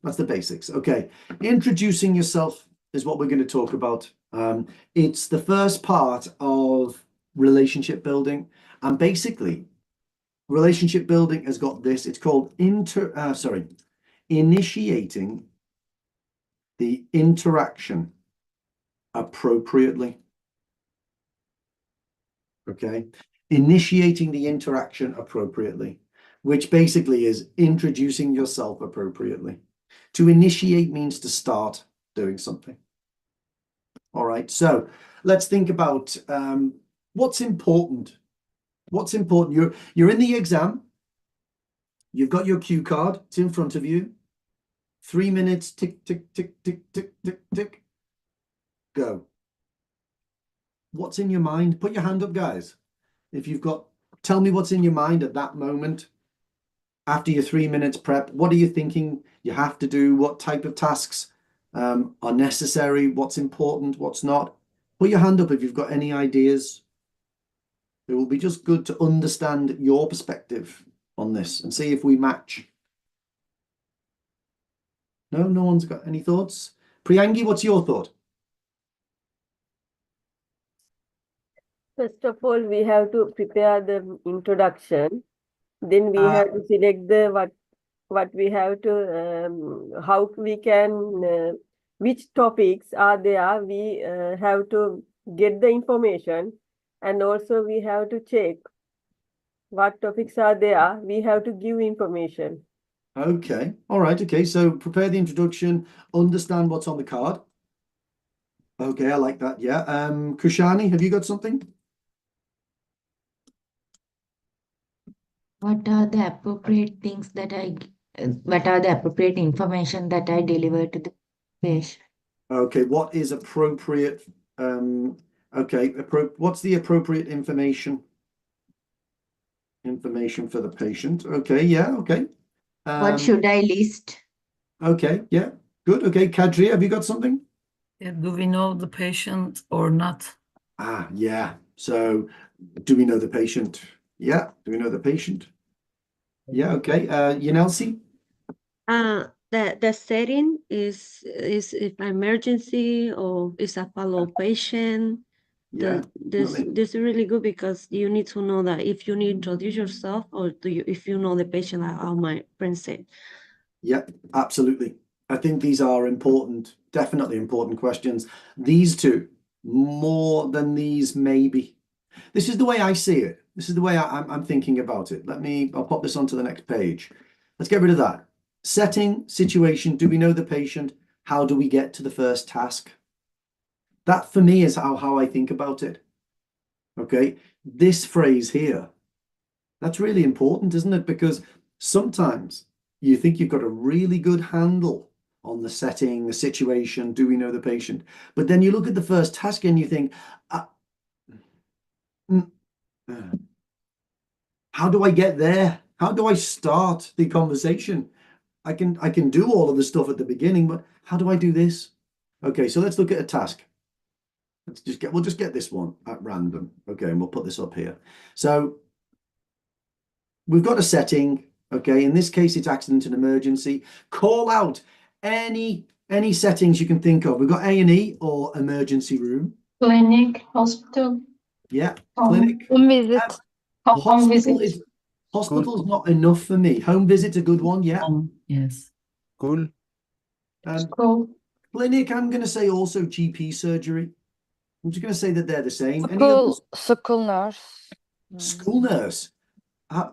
That's the basics. Okay. Introducing yourself is what we're going to talk about. It's the first part of relationship building. And basically, relationship building has got this. It's called initiating the interaction appropriately. Okay. Initiating the interaction appropriately, which basically is introducing yourself appropriately. To initiate means to start doing something. All right. So let's think about what's important. What's important? You're in the exam. You've got your cue card. It's in front of you. 3 minutes. Tick, tick, tick, tick, tick, tick, tick. Go. What's in your mind? Put your hand up, guys. If you've got, tell me what's in your mind at that moment. After your 3 minutes prep, what are you thinking you have to do? What type of tasks are necessary? What's important? What's not? Put your hand up if you've got any ideas. It will be just good to understand your perspective on this and see if we match. No one's got any thoughts? Priyangi, what's your thought? First of all, we have to prepare the introduction. Then we have to select the what we have to how we can which topics are there. We have to get the information, and also we have to check what topics are there. We have to give information. Okay. All right. Okay. So prepare the introduction, understand what's on the card. Okay, I like that. Yeah. Kushani, have you got something? What are the appropriate things that what are the appropriate information that I deliver to the patient? Okay, what is appropriate? Okay, what's the appropriate information? Information for the patient. Okay, yeah, okay. What should I list? Okay, yeah, good. Okay, Kadri, have you got something? Yeah, do we know the patient or not? Yeah. So, do we know the patient? Yeah. Do we know the patient? Yeah. Okay. Yanelsi? The setting is if emergency or is a follow patient. Yeah. This is really good because you need to know that if you need to introduce yourself or if you know the patient, like how my friend said. Yeah, absolutely. I think these are important, definitely important questions. These two, more than these, maybe. This is the way I see it. This is the way I'm thinking about it. I'll pop this onto the next page. Let's get rid of that. Setting, situation, do we know the patient? How do we get to the first task? That for me is how I think about it. Okay, this phrase here, that's really important, isn't it? Because sometimes you think you've got a really good handle on the setting, the situation, do we know the patient? But then you look at the first task and you think, how do I get there? How do I start the conversation? I can do all of the stuff at the beginning, but how do I do this? Okay, so let's look at a task. We'll just get this one at random. Okay, and we'll put this up here. So we've got a setting. Okay, in this case, it's accident and emergency. Call out any settings you can think of. We've got A&E or emergency room. Clinic, hospital. Yeah, clinic. Home visit. Home visit. Hospital's not enough for me. Home visit's a good one, yeah. Yes. Cool. School. Clinic, I'm going to say also GP surgery. I'm just going to say that they're the same. School nurse. School nurse.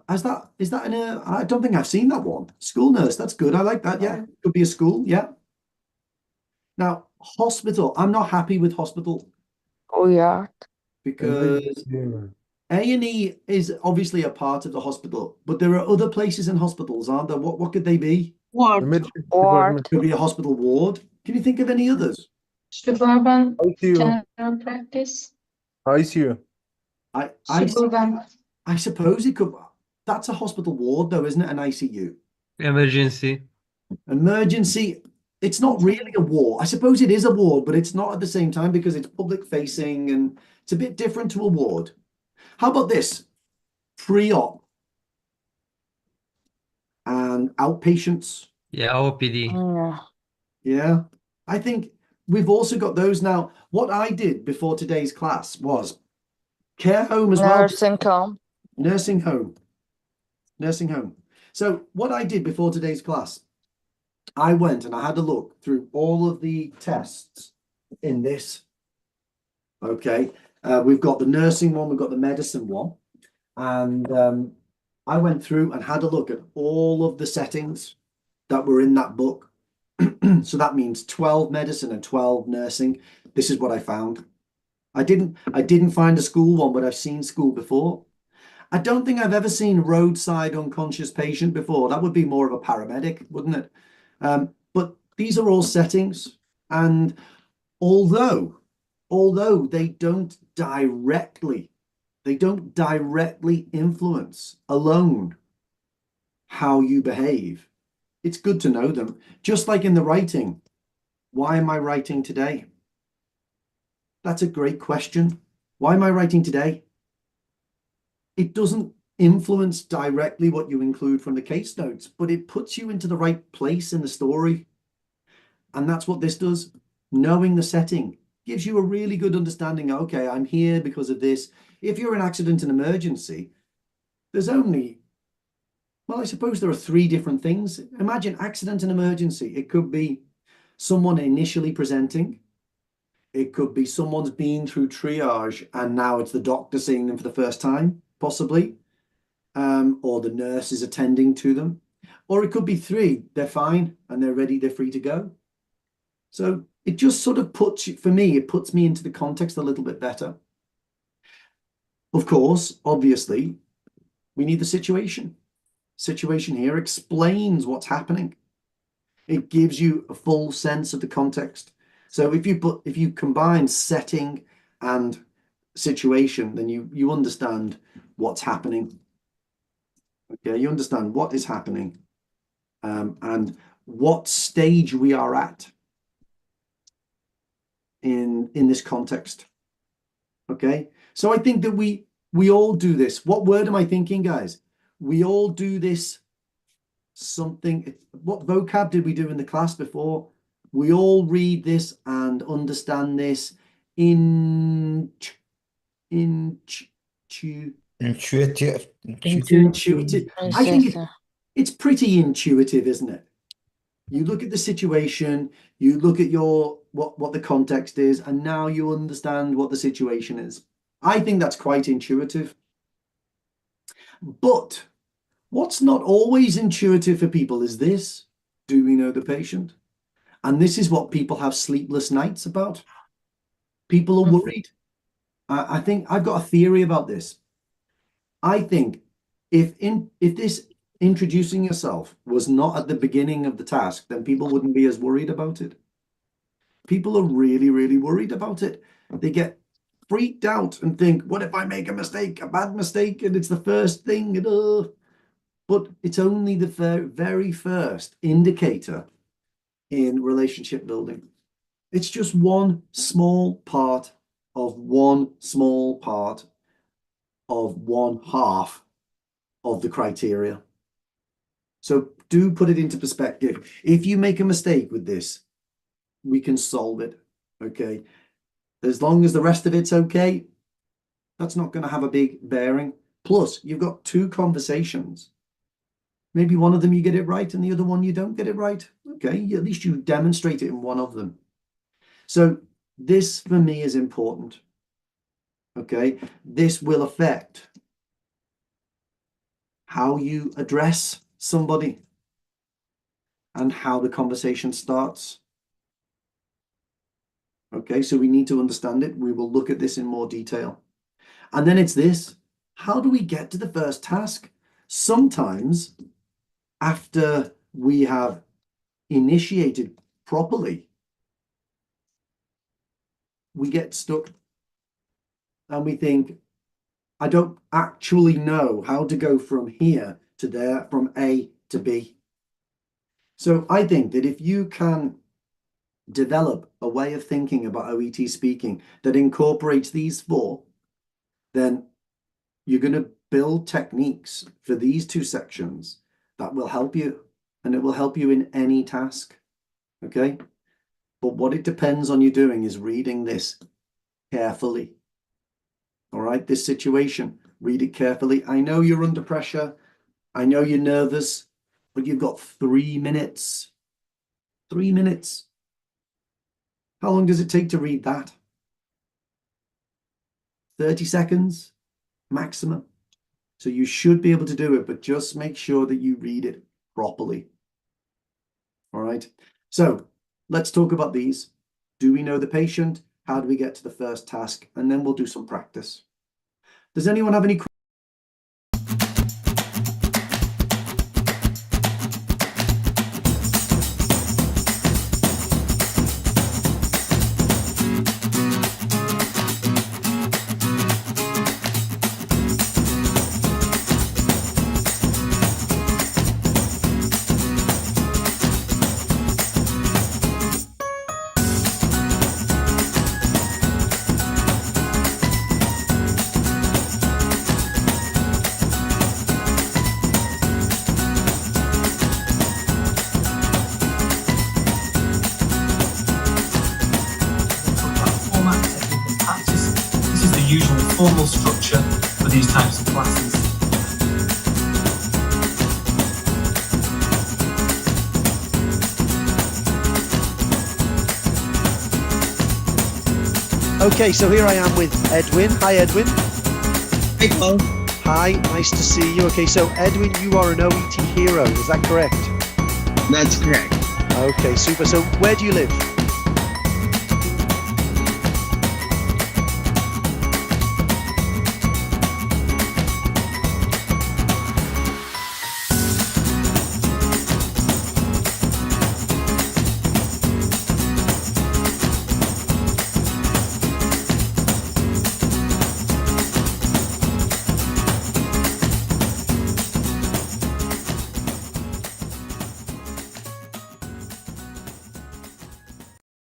Is that in a? I don't think I've seen that one. School nurse. That's good. I like that. Yeah, could be a school. Yeah. Now, hospital. I'm not happy with hospital. Oh yeah. Because A&E is obviously a part of the hospital, but there are other places in hospitals, aren't there? What could they be? Ward. Could be a hospital ward. Can you think of any others? Suburban ICU. general practice. ICU. Suburban. I suppose it could. That's a hospital ward, though, isn't it? An ICU. Emergency. Emergency. It's not really a ward. I suppose it is a ward, but it's not at the same time because it's public facing and it's a bit different to a ward. How about this? Pre-op and outpatients. Yeah, OPD. Yeah. Yeah. I think we've also got those now. What I did before today's class was care home as well. Nursing home. Nursing home. Nursing home. So what I did before today's class, I went and I had a look through all of the tests in this. Okay. We've got the nursing one, we've got the medicine one. And I went through and had a look at all of the settings that were in that book. So that means 12 medicine and 12 nursing. This is what I found. I didn't find a school one, but I've seen school before. I don't think I've ever seen roadside unconscious patient before. That would be more of a paramedic, wouldn't it? But these are all settings. And although they don't directly influence alone how you behave, it's good to know them. Just like in the writing, why am I writing today? That's a great question. Why am I writing today? It doesn't influence directly what you include from the case notes, but it puts you into the right place in the story. And that's what this does. Knowing the setting gives you a really good understanding. Okay, I'm here because of this. If you're an accident and emergency, there's only, well, I suppose there are three different things. Imagine accident and emergency. It could be someone initially presenting. It could be someone's been through triage and now it's the doctor seeing them for the first time, possibly. Or the nurse is attending to them. Or it could be three. They're fine and they're ready. They're free to go. So it just sort of puts you, for me, it puts me into the context a little bit better. Of course, obviously, we need the situation. Situation here explains what's happening. It gives you a full sense of the context. So if you combine setting and situation, then you understand what's happening. Okay, you understand what is happening, and what stage we are at in this context. Okay, so I think that we all do this. What word am I thinking, guys? We all do this. Something. What vocab did we do in the class before? We all read this and understand this intuitive. I think it's pretty intuitive, isn't it? You look at the situation, you look at what the context is, and now you understand what the situation is. I think that's quite intuitive. But what's not always intuitive for people is this. Do we know the patient? And this is what people have sleepless nights about. People are worried. I think I've got a theory about this. I think if this introducing yourself was not at the beginning of the task, then people wouldn't be as worried about it. People are really, really worried about it. They get freaked out and think, what if I make a mistake, a bad mistake, and it's the first thing? But it's only the very first indicator in relationship building. It's just one small part of one half of the criteria. So do put it into perspective. If you make a mistake with this, we can solve it. Okay. As long as the rest of it's okay, that's not going to have a big bearing. Plus, you've got two conversations. Maybe one of them you get it right and the other one you don't get it right. Okay, at least you demonstrate it in one of them. So this for me is important. Okay, this will affect how you address somebody and how the conversation starts. Okay, so we need to understand it. We will look at this in more detail. And then it's this. How do we get to the first task? Sometimes after we have initiated properly, we get stuck and we think, I don't actually know how to go from here to there, from A to B. So I think that if you can develop a way of thinking about OET speaking that incorporates these four, then you're going to build techniques for these two sections that will help you. and it will help you in any task. Okay? But what it depends on you doing is reading this carefully. All right? This situation, read it carefully. I know you're under pressure. I know you're nervous, but you've got 3 minutes. 3 minutes. How long does it take to read that? 30 seconds maximum. So you should be able to do it, but just make sure that you read it properly. All right. So let's talk about these. Do we know the patient? How do we get to the first task? And then we'll do some practice. Does anyone have any questions? This is the usual formal structure for these types of classes. Okay, so here I am with Edwin. Hi, Edwin. Hey, Paul. Hi, nice to see you. Okay, so Edwin, you are an OET hero, is that correct? That's correct. Okay, super. So where do you live?